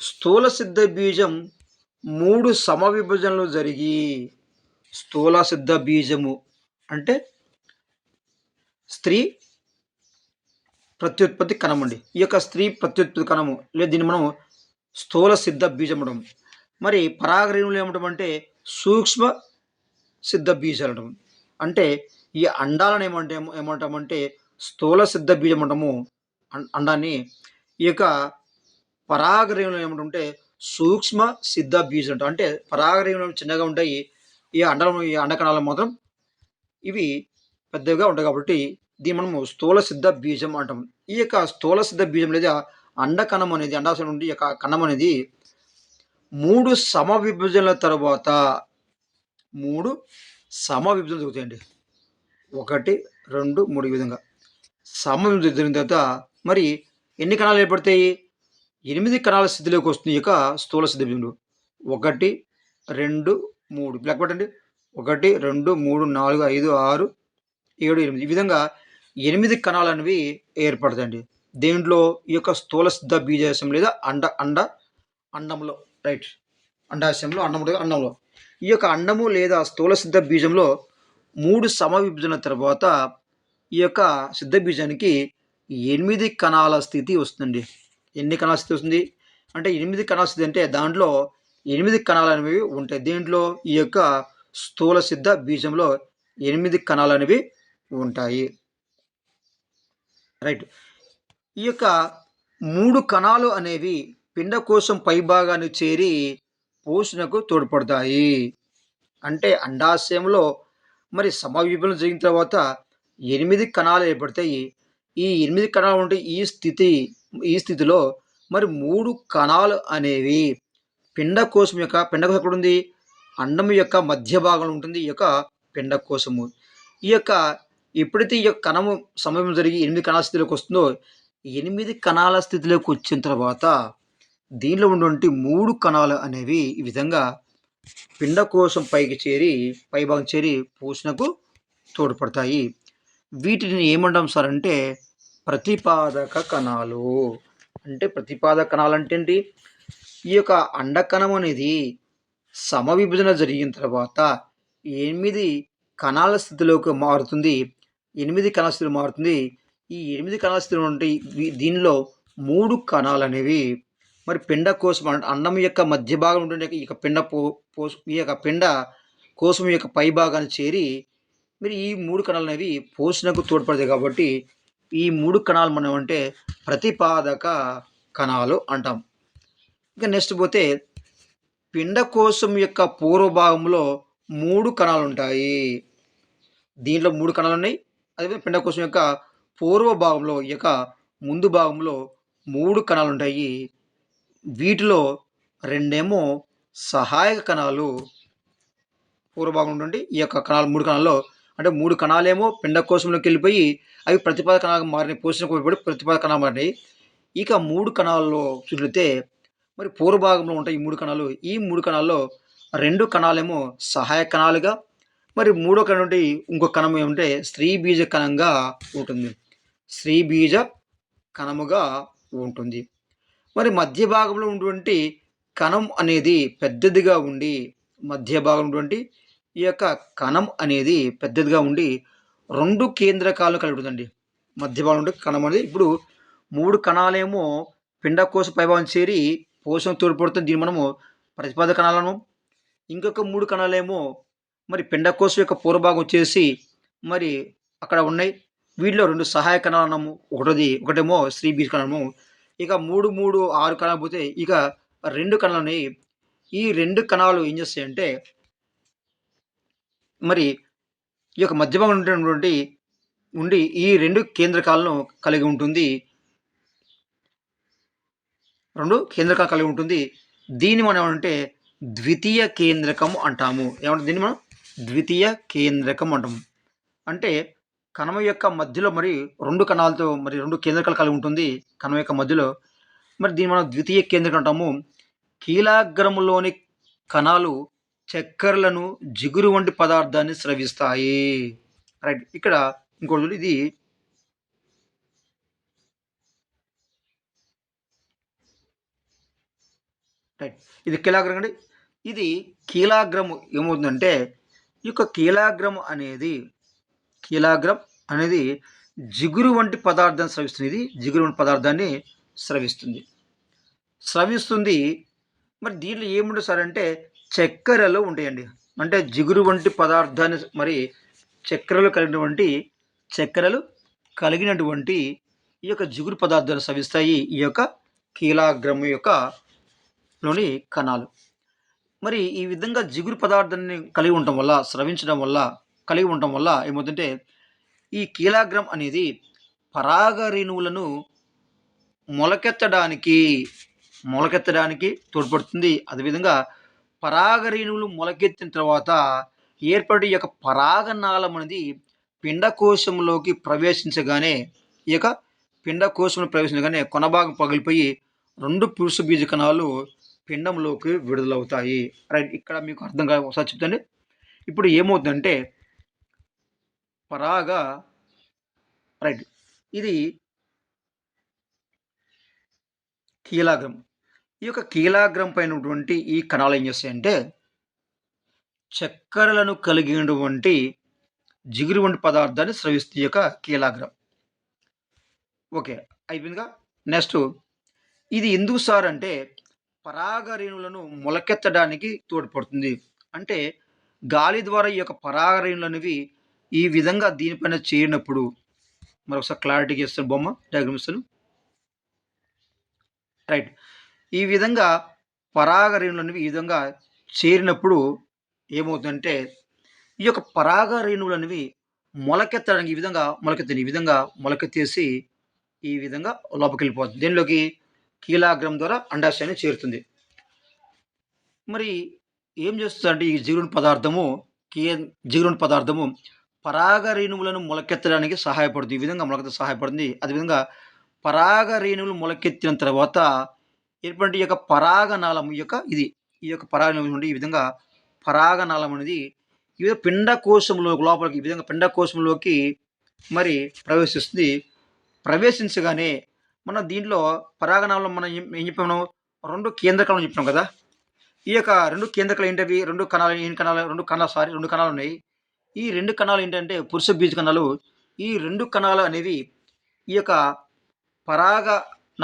స్థూల సిద్ధ బీజం 3 సమవిభజనలు జరిగి స్థూల సిద్ధ బీజము అంటే స్త్రీ ప్రత్యుత్పత్తి కణం అండి. ఈ యొక్క స్త్రీ ప్రత్యుత్పత్తి కణము లేదా దీన్ని మనం స్థూల సిద్ధ బీజం అనడం. మరి పరాగరేణువులు ఏమంటామంటే సూక్ష్మ సిద్ధ బీజాలు అంటాము. అంటే ఈ అండాలను ఏమంటామంటే స్థూల సిద్ధ బీజం అంటాము. అండాన్ని ఈ యొక్క పరాగరేణువులు ఏమంటుంటే సూక్ష్మ సిద్ధ బీజం అంటాం. అంటే పరాగరేణువులు చిన్నగా ఉంటాయి. ఈ అండకణాలు మాత్రం ఇవి పెద్దగా ఉంటాయి కాబట్టి దీన్ని మనము స్థూల సిద్ధ బీజం అంటాం. ఈ యొక్క స్థూల సిద్ధ బీజం లేదా అండకణం అనేది అండాశయం నుండి యొక్క కణం అనేది 3 సమవిభజనల తర్వాత 3 సమవిభజనలు జరుగుతాయండి. 1, 2, 3 ఈ విధంగా సమవిభజన జరిగిన తర్వాత మరి ఎన్ని కణాలు ఏర్పడతాయి? 8 కణాల స్థితిలోకి వస్తుంది ఈ యొక్క స్థూల సిద్ధ బీజంలో. 1, 2, 3 లెక్క పెట్టండి. 1, 2, 3, 4, 5, 6, 7, 8 ఈ విధంగా 8 కణాలు అనేవి ఏర్పడతాయండి. దేంట్లో? ఈ యొక్క స్థూల సిద్ధ బీజాశయం లేదా అండంలో రైట్ అండాశయంలో అండంలో ఈ యొక్క అండము లేదా స్థూల సిద్ధ బీజంలో 3 సమవిభజన తర్వాత ఈ యొక్క సిద్ధ బీజానికి 8 కణాల స్థితి వస్తుందండి. ఎన్ని కణాల స్థితి వస్తుంది అంటే 8 కణాల స్థితి అంటే దాంట్లో 8 కణాలు అనేవి ఉంటాయి. దీంట్లో ఈ యొక్క స్థూల సిద్ధ బీజంలో 8 కణాలు అనేవి ఉంటాయి. రైట్. ఈ యొక్క 3 కణాలు అనేవి పిండకోశం పైభాగాన్ని చేరి పోషణకు తోడ్పడతాయి. అంటే అండాశయంలో మరి సమవిభజన జరిగిన తర్వాత 8 కణాలు ఏర్పడతాయి. ఈ 8 కణాలు ఉంటే ఈ స్థితిలో మరి 3 కణాలు అనేవి పిండకోశం ఎక్కడుంది? అండం యొక్క మధ్య భాగంలో ఉంటుంది ఈ యొక్క పిండకోశము. ఈ యొక్క ఎప్పుడైతే ఈ యొక్క కణము సమయం జరిగి 8 కణాల స్థితిలోకి వస్తుందో 8 కణాల స్థితిలోకి వచ్చిన తర్వాత దీనిలో ఉన్నటువంటి 3 కణాలు అనేవి ఈ విధంగా పిండకోశం పైభాగం చేరి పోషణకు తోడ్పడతాయి. వీటిని ఏమంటాం సార్ అంటే ప్రతిపాదక కణాలు. అంటే ప్రతిపాదక కణాలు అంటే ఏంటి? ఈ యొక్క అండకణం అనేది సమవిభజన జరిగిన తర్వాత 8 కణాల స్థితిలోకి మారుతుంది. 8 కణాల స్థితిలో మారుతుంది. ఈ 8 కణాల స్థితిలో ఉంటే దీనిలో 3 కణాలు అనేవి మరి పిండకోశం అండం యొక్క మధ్య భాగం ఉంటుండే ఈ యొక్క ఈ యొక్క పిండ కోశం యొక్క పై భాగాన్ని చేరి మరి ఈ 3 కణాలు అనేవి పోషణకు తోడ్పడతాయి కాబట్టి ఈ 3 కణాలు మనం అంటే ప్రతిపాదక కణాలు అంటాం. ఇంకా నెక్స్ట్ పోతే పిండకోశం యొక్క పూర్వ భాగంలో 3 కణాలు ఉంటాయి. దీంట్లో 3 కణాలు ఉన్నాయి. అదే పిండకోశం యొక్క పూర్వ భాగంలో ఈ యొక్క ముందు భాగంలో 3 కణాలు ఉంటాయి. వీటిలో 2 సహాయక కణాలు పూర్వభాగం నుండి ఈ యొక్క కణాలు 3 కణాల్లో అంటే 3 కణాలేమో పిండకోశంలోకి వెళ్ళిపోయి అవి ప్రతిపాదక కణాలుగా మారినాయి. పోషణకు ఉపయోగపడి ప్రతిపాదక కణాలు మారినాయి. ఇక 3 కణాల్లో చూస్తే మరి పూర్వభాగంలో ఉంటాయి ఈ 3 కణాలు. ఈ 3 కణాల్లో 2 కణాలేమో సహాయక కణాలుగా మరి 3వ కణం నుండి ఇంకొక కణం ఏమంటే స్త్రీ బీజ కణంగా ఉంటుంది. స్త్రీ బీజ కణముగా ఉంటుంది. మరి మధ్య భాగంలో ఉన్నటువంటి కణం అనేది పెద్దదిగా ఉండి మధ్య భాగంలో ఉన్నటువంటి ఈ యొక్క కణం అనేది పెద్దదిగా ఉండి 2 కేంద్రకాలను కలిగి ఉంటుందండి. మధ్య భాగంలో ఉండే కణం అనేది ఇప్పుడు 3 కణాలేమో పిండకోశ పైభాగం చేరి పోషణకు తోడ్పడుతుంది. దీన్ని మనము ప్రతిపాద కణాలను, ఇంకొక 3 కణాలేమో మరి పిండకోశం యొక్క పూర్వభాగం వచ్చేసి మరి అక్కడ ఉన్నాయి. వీటిలో 2 సహాయ కణాలు అన్నాము. ఒకటేమో స్త్రీ బీజ కణము. ఇక 3, 3, 6 కణాలు పోతే ఇక 2 కణాలున్నాయి. ఈ 2 కణాలు ఏం చేస్తాయంటే మరి ఈ యొక్క మధ్య భాగంలో ఉండేటువంటి ఈ 2 కేంద్రకాలను కలిగి ఉంటుంది. 2 కేంద్రకాలు కలిగి ఉంటుంది. దీన్ని మనం ఏమంటే ద్వితీయ కేంద్రకం అంటాము. ఏమంటే దీన్ని మనం ద్వితీయ కేంద్రకం అంటాము. అంటే కణం యొక్క మధ్యలో మరి 2 కణాలతో మరి 2 కేంద్రకాలు కలిగి ఉంటుంది కణం యొక్క మధ్యలో. మరి దీన్ని మనం ద్వితీయ కేంద్రకం అంటాము. కీలాగ్రములోని కణాలు చక్కెరలను, జిగురు వంటి పదార్థాన్ని స్రవిస్తాయి. రైట్. ఇక్కడ ఇంకోటి చూడండి, ఇది రైట్. ఇది కీలాగ్రం అండి. ఇది కీలాగ్రము ఏమవుతుందంటే ఈ యొక్క కీలాగ్రం అనేది జిగురు వంటి పదార్థాన్ని స్రవిస్తుంది. ఇది జిగురు వంటి పదార్థాన్ని స్రవిస్తుంది. మరి దీంట్లో ఏముంటుంది సార్ అంటే చక్కెరలు ఉంటాయండి. అంటే జిగురు వంటి పదార్థాన్ని మరి చక్కెరలు కలిగినటువంటి ఈ యొక్క జిగురు పదార్థాలు స్రవిస్తాయి ఈ యొక్క కీలాగ్రం యొక్క లోని కణాలు. మరి ఈ విధంగా జిగురు పదార్థాన్ని కలిగి ఉండటం వల్ల ఏమవుతుందంటే ఈ కీలాగ్రం అనేది పరాగ రేణువులను మొలకెత్తడానికి తోడ్పడుతుంది. అదేవిధంగా పరాగ రేణువులు మొలకెత్తిన తర్వాత ఏర్పడే యొక్క పరాగనాళం అనేది పిండకోశంలోకి ప్రవేశించగానే కొన భాగం పగిలిపోయి 2 పురుష బీజ కణాలు పిండంలోకి విడుదలవుతాయి. రైట్. ఇక్కడ మీకు అర్థం కాదు, ఒకసారి చెప్తాండి. ఇప్పుడు ఏమవుతుందంటే రైట్, ఇది కీలాగ్రం. ఈ యొక్క కీలాగ్రం పైన ఉన్నటువంటి ఈ కణాలు ఏం చేస్తాయంటే చక్కెరలను కలిగినటువంటి జిగురు వంటి పదార్థాన్ని స్రవిస్తుంది ఈ యొక్క కీలాగ్రం. ఓకే, అయిపోయిందిగా. నెక్స్ట్, ఇది ఎందుకు సార్ అంటే పరాగ రేణువులను మొలకెత్తడానికి తోడ్పడుతుంది. అంటే గాలి ద్వారా ఈ యొక్క పరాగ రేణువులు అనేవి ఈ విధంగా దీనిపైన చేరినప్పుడు, మరొకసారి క్లారిటీగా ఇస్తాను, బొమ్మ డయాగ్రామ్ ఇస్తాను. రైట్. ఈ విధంగా పరాగ రేణువులు అనేవి ఈ విధంగా చేరినప్పుడు ఏమవుతుందంటే ఈ యొక్క పరాగ రేణువులు అనేవి మొలకెత్తడానికి ఈ విధంగా మొలకెత్తేసి ఈ విధంగా లోపలికి వెళ్ళిపోతుంది. దీనిలోకి కీలాగ్రం ద్వారా అండాశయాన్ని చేరుతుంది. మరి ఏం చేస్తుందంటే ఈ జిగురు పదార్థము పరాగ రేణువులను మొలకెత్తడానికి సహాయపడుతుంది. ఈ విధంగా సహాయపడుతుంది. అదేవిధంగా పరాగ రేణువులు మొలకెత్తిన తర్వాత ఏర్పడే ఈ యొక్క పరాగనాళం ఈ యొక్క పరాగనాళం నుండి ఈ విధంగా పరాగనాళం అనేది ఈ విధంగా లోపలికి ఈ విధంగా పిండకోశంలోకి మరి ప్రవేశిస్తుంది. ప్రవేశించగానే మనం దీంట్లో పరాగనాళంలో మనం ఏం చెప్పాము, 2 కేంద్రకాలను చెప్పినాం కదా. ఈ యొక్క 2 కేంద్రకాలు ఏంటవి, 2 కణాలు ఉన్నాయి. ఈ 2 కణాలు ఏంటంటే పురుష బీజ కణాలు. ఈ 2 కణాలు అనేవి ఈ యొక్క పరాగ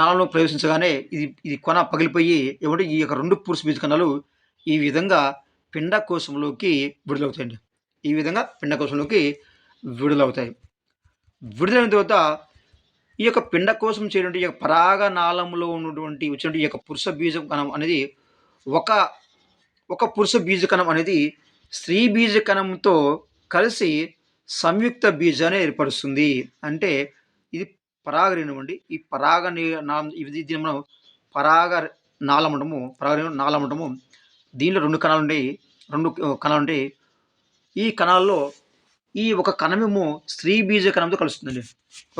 నాళంలో ప్రవేశించగానే ఇది కొన పగిలిపోయి ఏమంటే ఈ యొక్క 2 పురుష బీజ కణాలు ఈ విధంగా పిండకోశంలోకి విడుదలవుతాయండి. ఈ విధంగా పిండకోశంలోకి విడుదలవుతాయి. విడుదలైన తర్వాత ఈ యొక్క పిండకోశం చేరినటువంటి ఈ యొక్క పరాగ నాళంలో ఉన్నటువంటి వచ్చినటువంటి ఈ యొక్క పురుష బీజ కణం అనేది ఒక పురుష బీజ కణం అనేది స్త్రీ బీజ కణంతో కలిసి సంయుక్త బీజాన్ని ఏర్పరుస్తుంది. అంటే ఇది పరాగ రేణువు అండి. ఈ పరాగ దీన్ని మనం పరాగ నాళం అంటాము. దీనిలో 2 కణాలు ఉంటాయి. ఈ కణాల్లో ఈ ఒక కణమేమో స్త్రీ బీజ కణంతో కలుస్తుందండి.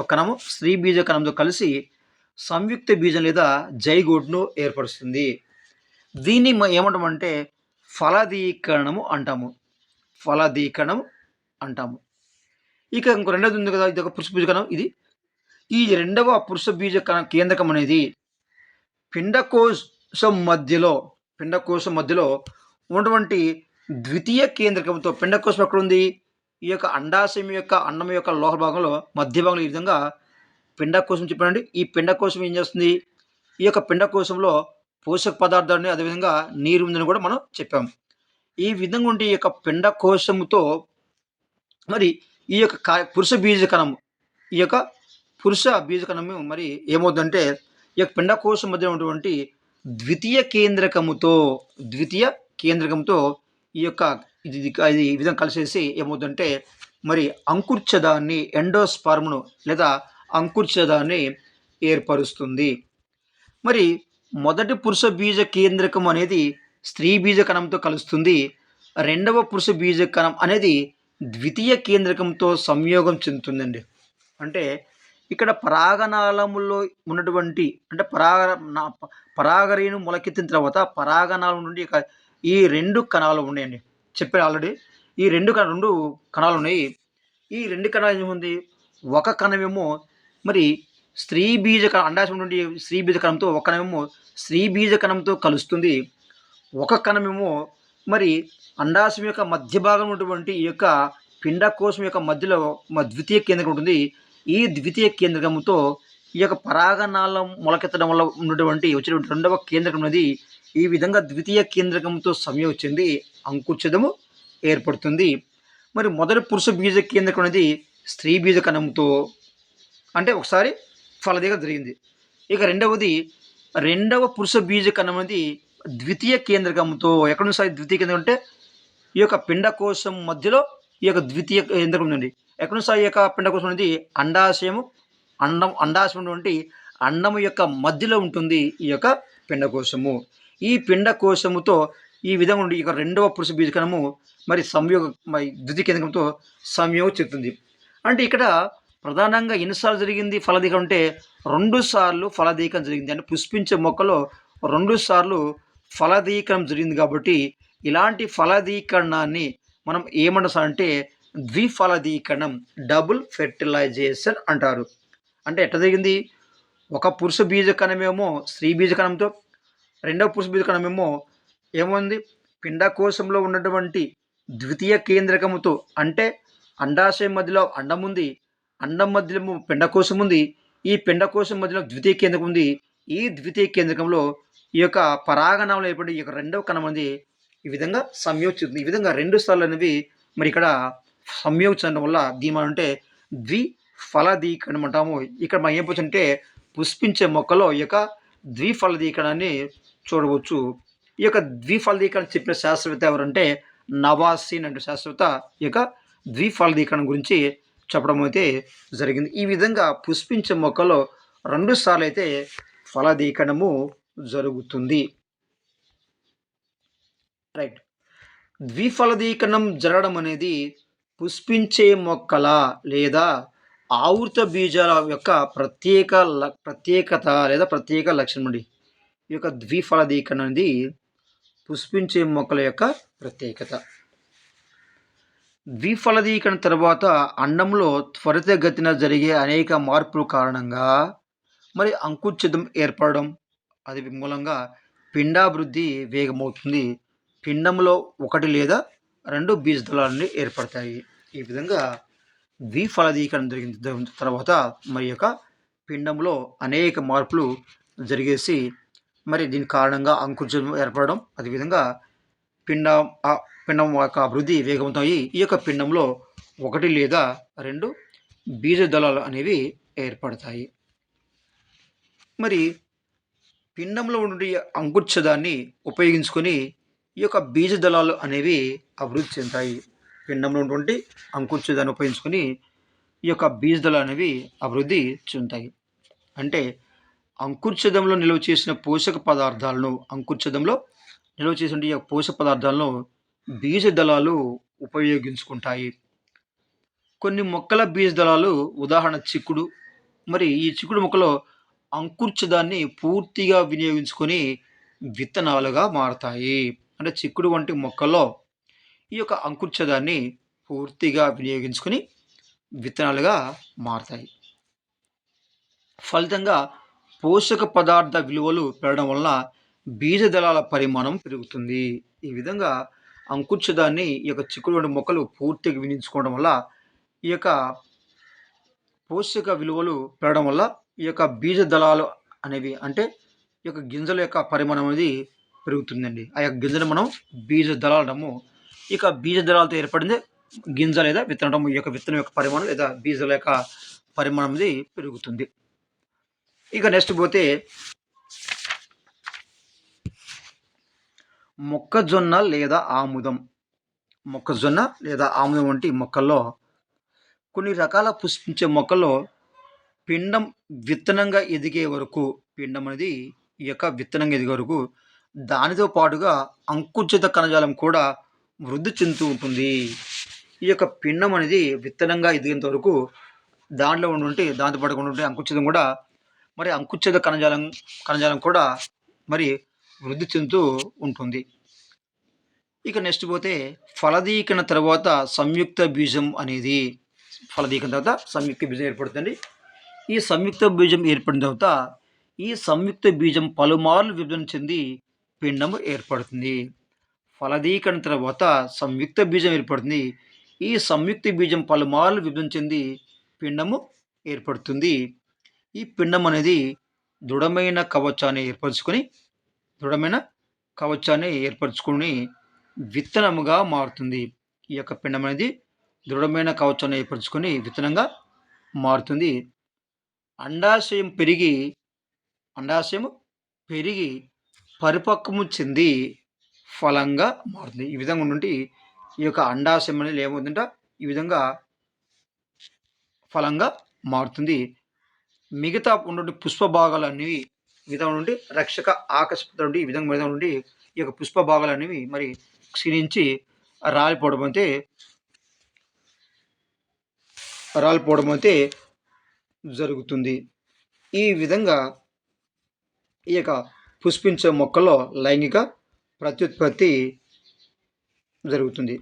ఒక కణము స్త్రీ బీజ కణంతో కలిసి సంయుక్త బీజం లేదా జైగోట్ను ఏర్పరుస్తుంది. దీన్ని ఏమంటామంటే ఫలదీకరణము అంటాము. ఇక ఇంకో రెండోది ఉంది కదా, ఇది ఒక పురుష బీజ కణం. ఈ రెండవ పురుష బీజ కేంద్రకం అనేది పిండకోశం మధ్యలో ఉన్నటువంటి ద్వితీయ కేంద్రకంతో పిండకోశం ఎక్కడుంది? ఈ యొక్క అండాశయం యొక్క అన్నం యొక్క లోపల భాగంలో మధ్య భాగంలో ఈ విధంగా పిండకోశం చెప్పానండి. ఈ పిండకోశం ఏం చేస్తుంది? ఈ యొక్క పిండకోశంలో పోషక పదార్థాన్ని అదేవిధంగా నీరు ఉందని కూడా మనం చెప్పాము. ఈ విధంగా ఉండే ఈ యొక్క పిండకోశముతో మరి ఈ యొక్క పురుష బీజకణము ఈ యొక్క పురుష బీజకణము మరి ఏమవుతుందంటే ఈ యొక్క పిండకోశం మధ్య ఉన్నటువంటి ద్వితీయ కేంద్రకంతో ఈ యొక్క ఇది ఈ విధంగా కలిసేసి ఏమవుతుందంటే మరి అంకుర్ఛదాన్ని ఎండోస్పర్మ్ను లేదా అంకుర్ఛదాన్ని ఏర్పరుస్తుంది. మరి మొదటి పురుష బీజ కేంద్రకం అనేది స్త్రీ బీజ కణంతో కలుస్తుంది. రెండవ పురుష బీజ కణం అనేది ద్వితీయ కేంద్రకంతో సంయోగం చెందుతుందండి. అంటే ఇక్కడ పరాగనాళములో ఉన్నటువంటి అంటే పరాగరేణు మొలకెత్తిన తర్వాత పరాగనాళం నుండి ఈ 2 కణాలు ఉన్నాయండి. చెప్పాను ఆల్రెడీ. ఈ 2 కణాలు ఉన్నాయి. ఈ 2 కణాలు ఏముంది? ఒక కణమేమో మరి స్త్రీ బీజ అండాశయం నుండి స్త్రీ బీజ కణంతో ఒక కణమేమో స్త్రీ బీజ కణంతో కలుస్తుంది. ఒక కణమేమో మరి అండాశయం యొక్క మధ్య భాగం ఉన్నటువంటి ఈ యొక్క పిండకోశం యొక్క మధ్యలో ద్వితీయ కేంద్రకం ఉంటుంది. ఈ ద్వితీయ కేంద్రకంతో ఈ యొక్క పరాగనాళం మొలకెత్తడం వల్ల ఉన్నటువంటి వచ్చినటువంటి రెండవ కేంద్రకం అనేది ఈ విధంగా ద్వితీయ కేంద్రకంతో సంయోగం చెంది అంకుర్ఛదము ఏర్పడుతుంది. మరి మొదటి పురుష బీజ కేంద్రకం అనేది స్త్రీ బీజ కణంతో అంటే ఒకసారి ఫలదీకరణ జరిగింది. ఇక రెండవ పురుష బీజ కణం అనేది ద్వితీయ కేంద్రకంతో ఎక్కడ నుంచి ద్వితీయ కేంద్రం అంటే ఈ యొక్క పిండకోశం మధ్యలో ఈ యొక్క ద్వితీయ కేంద్రకం ఉందండి. ఎక్కడ నుంచి ఈ యొక్క పిండకోశం అనేది అండాశయం నుండి అండము యొక్క మధ్యలో ఉంటుంది ఈ యొక్క పిండకోశము. ఈ పిండకోశముతో ఈ విధంగా ఉండి ఇక రెండవ పురుష బీజకణము మరి ద్వితీయ కేంద్రకంతో సంయోగం చెందుతుంది. అంటే ఇక్కడ ప్రధానంగా ఎన్నిసార్లు జరిగింది ఫలదీకరణ అంటే 2 సార్లు ఫలదీకరణ జరిగింది. అంటే పుష్పించే మొక్కలో 2 సార్లు ఫలదీకరణ జరిగింది. కాబట్టి ఇలాంటి ఫలదీకరణాన్ని మనం ఏమంటామంటే ద్విఫలదీకరణం, డబుల్ ఫెర్టిలైజేషన్ అంటారు. అంటే ఎట్లా జరిగింది? ఒక పురుష బీజకణమేమో స్త్రీ బీజకణంతో, రెండవ పురుష బీజకణమేమో ఏముంది? పిండకోశంలో ఉన్నటువంటి ద్వితీయ కేంద్రకముతో అంటే అండాశయం మధ్యలో అండం ఉంది, అండం మధ్యలో పిండకోశం ఉంది, ఈ పిండకోశం మధ్యలో ద్వితీయ కేంద్రకం ఉంది. ఈ ద్వితీయ కేంద్రకంలో ఈ యొక్క పరాగనాళంలో ఏర్పడి ఈ యొక్క రెండవ కణం అనేది ఈ విధంగా సంయోగిస్తుంది. ఈ విధంగా 2 సార్లు అనేవి మరి ఇక్కడ సంయోగించడం వల్ల దీని అంటే ద్విఫలదీకరణం అంటాము. ఇక్కడ మనం ఏం అంటే పుష్పించే మొక్కలో ఈ యొక్క ద్విఫలదీకరణాన్ని చూడవచ్చు. ఈ యొక్క ద్విఫలదీకరణ చెప్పిన శాస్త్రవేత్త ఎవరంటే నవాసిన్ అంటే శాస్త్రవేత్త ఈ యొక్క ద్విఫలదీకరణం గురించి చెప్పడం అయితే జరిగింది. ఈ విధంగా పుష్పించే మొక్కలో 2 సార్లు అయితే ఫలదీకరణము జరుగుతుంది. రైట్. ద్విఫలదీకరణం జరగడం అనేది పుష్పించే మొక్కల లేదా ఆవృత బీజాల యొక్క ప్రత్యేకత లేదా ప్రత్యేక లక్షణం అండి. ఈ యొక్క ద్విఫలదీకరణ అనేది పుష్పించే మొక్కల యొక్క ప్రత్యేకత. ద్విఫలదీకరణ తర్వాత అండంలో త్వరితగతిన జరిగే అనేక మార్పుల కారణంగా మరి అంకుచ్ఛిదం ఏర్పడడం అది మూలంగా పిండాభివృద్ధి వేగమవుతుంది. పిండంలో 1 లేదా 2 బీజదళాలు ఏర్పడతాయి. ఈ విధంగా ద్విఫలదీకరణ జరిగిన తర్వాత మరి యొక్క పిండంలో అనేక మార్పులు జరిగేసి మరి దీని కారణంగా అంకుచ్ఛిదం ఏర్పడడం అదేవిధంగా పిండం యొక్క అభివృద్ధి వేగవంతమయ్యి ఈ యొక్క పిండంలో 1 లేదా 2 బీజదళాలు అనేవి ఏర్పడతాయి. మరి పిండంలో ఉండే అంకుచ్ఛదాన్ని ఉపయోగించుకొని ఈ యొక్క బీజదళాలు అనేవి అభివృద్ధి చెందుతాయి. పిండంలో ఉన్నటువంటి అంకుచ్ఛదాన్ని ఉపయోగించుకొని ఈ యొక్క బీజదళాలు అనేవి అభివృద్ధి చెందుతాయి. అంటే అంకుచ్ఛదంలో నిల్వ చేసిన పోషక పదార్థాలను బీజదళాలు ఉపయోగించుకుంటాయి. కొన్ని మొక్కల బీజదళాలు ఉదాహరణ చిక్కుడు. మరి ఈ చిక్కుడు మొక్కలో అంకుచ్ఛదాన్ని పూర్తిగా వినియోగించుకొని విత్తనాలుగా మారతాయి. అంటే చిక్కుడు వంటి మొక్కల్లో ఈ యొక్క అంకుచ్ఛదాన్ని పూర్తిగా వినియోగించుకొని విత్తనాలుగా మారతాయి. ఫలితంగా పోషక పదార్థ విలువలు పెరగడం వలన బీజదళాల పరిమాణం పెరుగుతుంది. ఈ విధంగా అంకుచదాన్ని ఈ యొక్క చిక్కుడు మొక్కలు పూర్తిగా వినియోగించుకోవడం వల్ల ఈ యొక్క పోషక విలువలు పెరగడం వల్ల ఈ యొక్క బీజదళాలు అనేవి అంటే ఈ యొక్క గింజల యొక్క పరిమాణం అనేది పెరుగుతుందండి. ఆ యొక్క గింజను మనం బీజదళాలు అంటాము. ఇక బీజదళాలతో ఏర్పడింది గింజ లేదా విత్తనం. ఈ యొక్క విత్తనం యొక్క పరిమాణం లేదా బీజాల యొక్క పరిమాణం అనేది పెరుగుతుంది. ఇక నెక్స్ట్ పోతే మొక్కజొన్న లేదా ఆముదం. మొక్కజొన్న లేదా ఆముదం వంటి మొక్కల్లో కొన్ని రకాల పుష్పించే మొక్కల్లో పిండం విత్తనంగా ఎదిగే వరకు పిండం అనేది ఈ యొక్క విత్తనంగా ఎదిగే వరకు దానితో పాటుగా అంకుచిత కణజాలం కూడా వృద్ధి చెందుతూ ఉంటుంది. ఈ యొక్క పిండం అనేది విత్తనంగా ఎదిగేంత వరకు దాంట్లో ఉండి దాంతో పాటు ఉండే అంకుచితం కూడా మరి అంకుచిత కణజాలం కూడా మరి వృద్ధి చెందుతూ ఉంటుంది. ఇక నెక్స్ట్ పోతే ఫలదీకరణ తర్వాత సంయుక్త బీజం అనేది ఫలదీకరణ తర్వాత సంయుక్త బీజం ఏర్పడుతుంది. ఈ సంయుక్త బీజం ఏర్పడిన తర్వాత ఈ సంయుక్త బీజం పలుమార్లు విభజన చెంది పిండం ఏర్పడుతుంది. ఫలదీకరణ తర్వాత సంయుక్త బీజం ఏర్పడుతుంది. ఈ సంయుక్త బీజం పలుమార్లు విభజన చెంది పిండము ఏర్పడుతుంది. ఈ పిండం అనేది దృఢమైన కవచాన్ని ఏర్పరచుకొని విత్తనముగా మారుతుంది. ఈ యొక్క పిండం అనేది దృఢమైన కవచాన్ని ఏర్పరచుకొని విత్తనంగా మారుతుంది. అండాశయం పెరిగి పరిపక్వము చెంది ఫలంగా మారుతుంది. ఈ విధంగా నుండి ఈ యొక్క అండాశయం అనేది ఏమవుతుందంటే ఈ విధంగా ఫలంగా మారుతుంది. మిగతా ఉన్నటువంటి పుష్ప భాగాలనేవి విధంగా నుండి రక్షక ఆకర్షిత నుండి ఈ విధంగా నుండి ఈ యొక్క పుష్ప భాగాలనేవి మరి క్షీణించి రాలిపోవడం అయితే జరుగుతుంది. ఈ విధంగా ఈ యొక్క పుష్పించే మొక్కల్లో లైంగిక ప్రత్యుత్పత్తి జరుగుతుంది.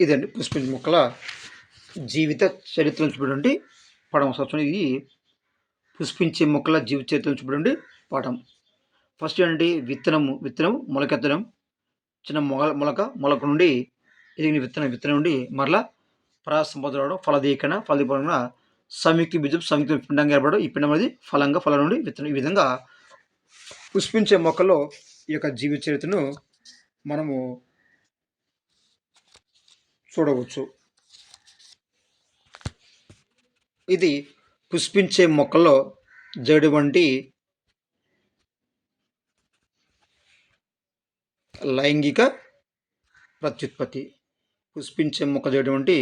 ఇదండి పుష్పించే మొక్కల జీవిత చరిత్ర చూపడండి పడం సంవత్సరం. ఇది పుష్పించే మొక్కల జీవిత చరిత్ర చూపడండి పాఠం. ఫస్ట్ ఏంటంటే విత్తనం మొలకెత్తడం, చిన్న మొలక నుండి ఎదిగిన విత్తనం నుండి మరలా పరాగసంపర్కం రావడం, ఫలదీకరణ సంయుక్త బీజం పిండంగా ఏర్పడడం. ఈ పిండం అనేది ఫలం నుండి విత్తనం. ఈ విధంగా పుష్పించే మొక్కల్లో ఈ యొక్క జీవిత చరిత్రను మనము చూడవచ్చు. ఇది పుష్పించే మొక్కల్లో జరిగేటువంటి లైంగిక ప్రత్యుత్పత్తి. పుష్పించే మొక్క జరిగేటువంటి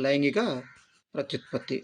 లైంగిక ప్రత్యుత్పత్తి.